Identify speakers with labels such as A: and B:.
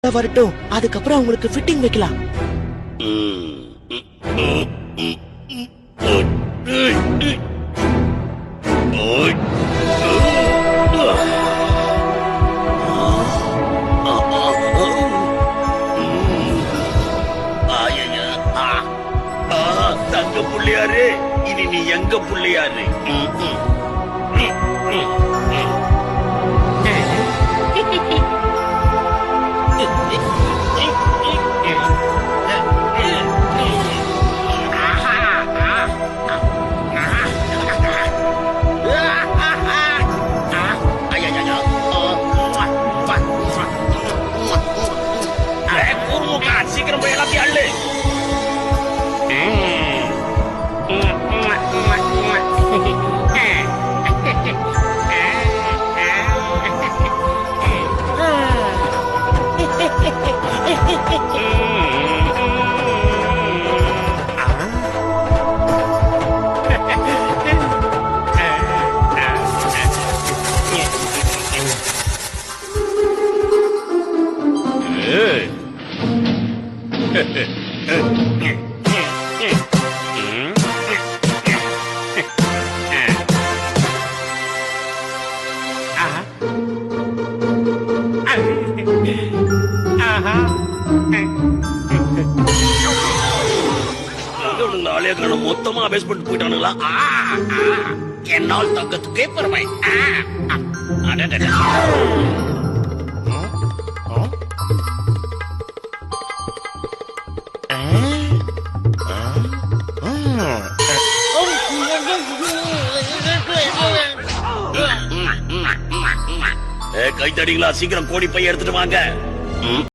A: வரட்டும், அதுக்கப்புறம் உங்களுக்கு ஃபிட்டிங் வைக்கலாம்.
B: தங்க புள்ளியாரு, இனி நீ எங்க புள்ளியாரு? சீக்கிரம் போய் எல்லாத்தையும் அள்ளு. மொத்தமா பேஸ்மெண்ட் போயிட்டானுங்களா? என்னால் தங்கத்துக்கே பெருமை. கைத்தடிங்களா, சீக்கிரம் கோடி பைய எடுத்துட்டு வாங்க.